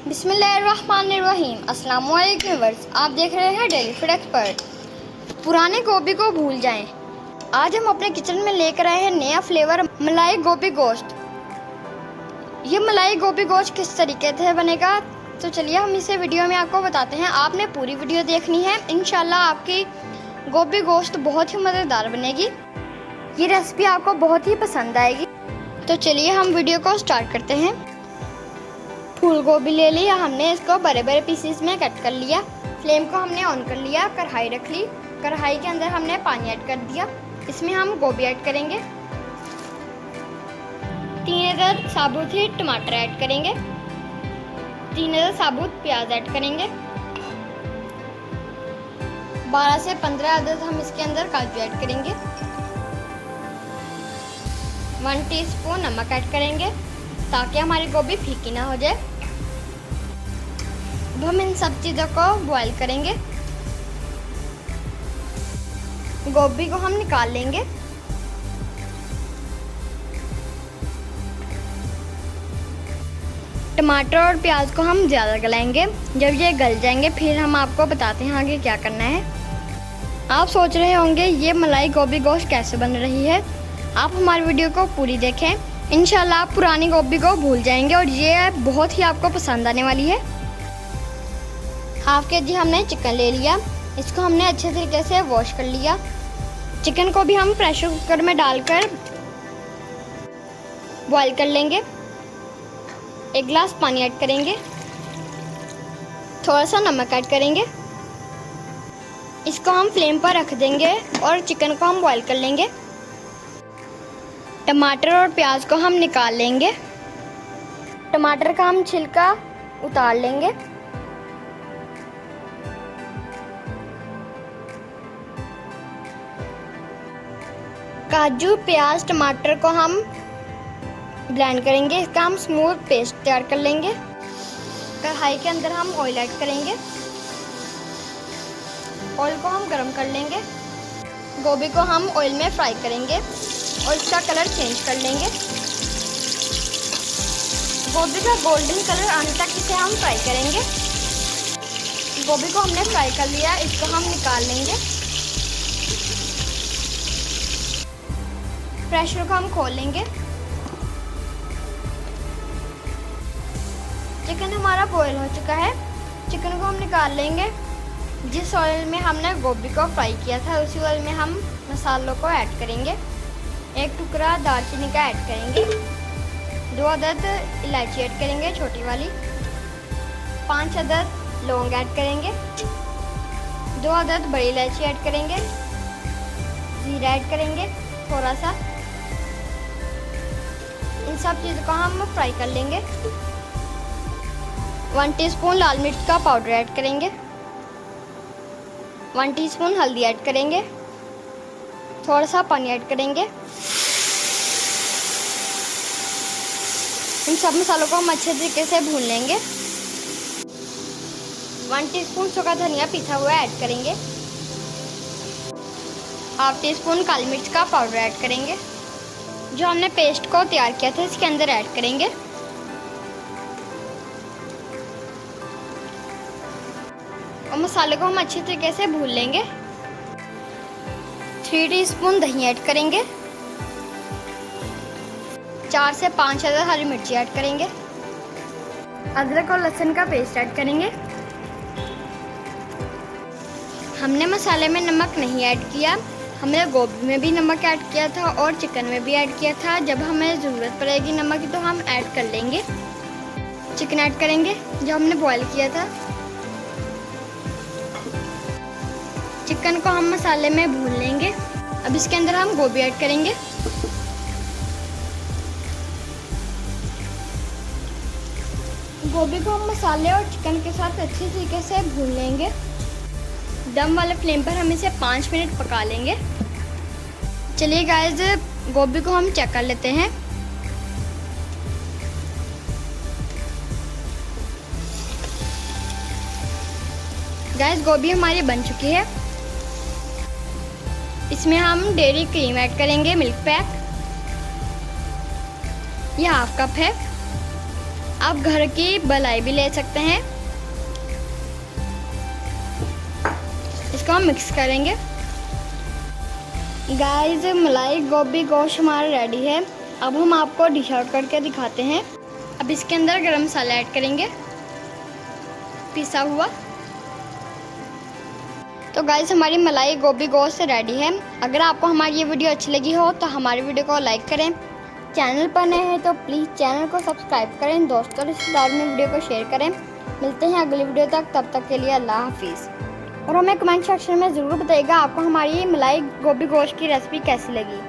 बिस्मिल्लाहिर्रहमानिर्रहीम। अस्सलाम वालेकुम व्यूअर्स, आप देख रहे हैं डेली फूड एक्सपर्ट। पुराने गोभी को भूल जाएं। आज हम अपने किचन में लेकर आए हैं नया फ्लेवर, मलाई गोभी गोश्त। ये मलाई गोभी गोश्त किस तरीके से बनेगा, तो चलिए हम इसे वीडियो में आपको बताते हैं। आपने पूरी वीडियो देखनी है, इंशाल्लाह आपकी गोभी गोश्त बहुत ही मज़ेदार बनेगी। ये रेसिपी आपको बहुत ही पसंद आएगी। तो चलिए हम वीडियो को स्टार्ट करते हैं। फूल गोभी ले लिया हमने, इसको बड़े बड़े पीसेस में कट कर लिया। फ्लेम को हमने ऑन कर लिया, कढ़ाई रख ली। कढ़ाई के अंदर हमने पानी ऐड कर दिया। इसमें हम गोभी ऐड करेंगे। 3 अदद साबुत ही टमाटर ऐड करेंगे। 3 अदद साबुत प्याज ऐड करेंगे। 12 से 15 अदद हम इसके अंदर काजू ऐड करेंगे। 1 टीस्पून नमक ऐड करेंगे ताकि हमारी गोभी फीकी ना हो जाए। अब हम इन सब चीज़ों को बॉईल करेंगे। गोभी को हम निकाल लेंगे। टमाटर और प्याज को हम ज़्यादा गलाएंगे। जब ये गल जाएंगे फिर हम आपको बताते हैं आगे क्या करना है। आप सोच रहे होंगे ये मलाई गोभी गोश्त कैसे बन रही है। आप हमारी वीडियो को पूरी देखें, इंशाल्लाह आप पुरानी गोभी को भूल जाएंगे और ये बहुत ही आपको पसंद आने वाली है। हाफ के जी हमने चिकन ले लिया। इसको हमने अच्छे तरीके से वॉश कर लिया। चिकन को भी हम प्रेशर कुकर में डालकर बॉईल कर लेंगे। 1 गिलास पानी ऐड करेंगे। थोड़ा सा नमक ऐड करेंगे। इसको हम फ्लेम पर रख देंगे और चिकन को हम बॉईल कर लेंगे। टमाटर और प्याज को हम निकाल लेंगे। टमाटर का हम छिलका उतार लेंगे। काजू प्याज टमाटर को हम ब्लेंड करेंगे। इसका हम स्मूथ पेस्ट तैयार कर लेंगे। कढ़ाई के अंदर हम ऑयल ऐड करेंगे। ऑयल को हम गरम कर लेंगे। गोभी को हम ऑयल में फ्राई करेंगे और इसका कलर चेंज कर लेंगे। गोभी का गोल्डन कलर आने तक इसे हम फ्राई करेंगे। गोभी को हमने फ्राई कर लिया, इसको हम निकाल लेंगे। प्रेशर को हम खोल लेंगे। चिकन हमारा बॉयल हो चुका है। चिकन को हम निकाल लेंगे। जिस ऑयल में हमने गोभी को फ्राई किया था उसी ऑयल में हम मसालों को ऐड करेंगे। 1 टुकड़ा दालचीनी का ऐड करेंगे। 2 अदद इलायची ऐड करेंगे छोटी वाली। 5 अदद लौंग ऐड करेंगे। 2 अदद बड़ी इलायची ऐड करेंगे। जीरा ऐड करेंगे थोड़ा सा। इन सब चीज़ों को हम फ्राई कर लेंगे। 1 टीस्पून लाल मिर्च का पाउडर ऐड करेंगे। 1 टीस्पून हल्दी ऐड करेंगे। थोड़ा सा पानी ऐड करेंगे। इन सब मसालों को हम अच्छे तरीके से भून लेंगे। 1 टीस्पून सूखा धनिया पिसा हुआ ऐड करेंगे। हाफ टीस्पून काली मिर्च का पाउडर ऐड करेंगे। जो हमने पेस्ट को तैयार किया था इसके अंदर ऐड करेंगे। और मसाले को हम अच्छी तरीके से भून लेंगे। 3 टीस्पून दही ऐड करेंगे। 4 से 5 अदद हरी मिर्ची ऐड करेंगे। अदरक और लहसुन का पेस्ट ऐड करेंगे। हमने मसाले में नमक नहीं ऐड किया। हमने गोभी में भी नमक ऐड किया था और चिकन में भी ऐड किया था। जब हमें ज़रूरत पड़ेगी नमक की तो हम ऐड कर लेंगे। चिकन ऐड करेंगे जो हमने बॉईल किया था। चिकन को हम मसाले में भून लेंगे। अब इसके अंदर हम गोभी ऐड करेंगे। गोभी को हम मसाले और चिकन के साथ अच्छी तरीके से भून लेंगे। दम वाले फ्लेम पर हम इसे 5 मिनट पका लेंगे। चलिए गाइस, गोभी को हम चेक कर लेते हैं। गाइस, गोभी हमारी बन चुकी है। इसमें हम डेयरी क्रीम ऐड करेंगे, मिल्क पैक। यह हाफ कप है। आप घर की मलाई भी ले सकते हैं। इसको हम मिक्स करेंगे। गाइस मलाई गोभी गोश्त हमारा रेडी है। अब हम आपको डिश आउट करके दिखाते हैं। अब इसके अंदर गरम मसाला ऐड करेंगे, पिसा हुआ। तो गाइस हमारी मलाई गोभी गोश्त रेडी है। अगर आपको हमारी ये वीडियो अच्छी लगी हो तो हमारी वीडियो को लाइक करें। चैनल पर नए हैं तो प्लीज़ चैनल को सब्सक्राइब करें। दोस्तों रिश्तेदार में वीडियो को शेयर करें। मिलते हैं अगली वीडियो तक, तब तक के लिए अल्लाह हाफिज़। और हमें कमेंट सेक्शन में ज़रूर बताइएगा आपको हमारी मलाई गोभी गोश्त की रेसिपी कैसी लगी।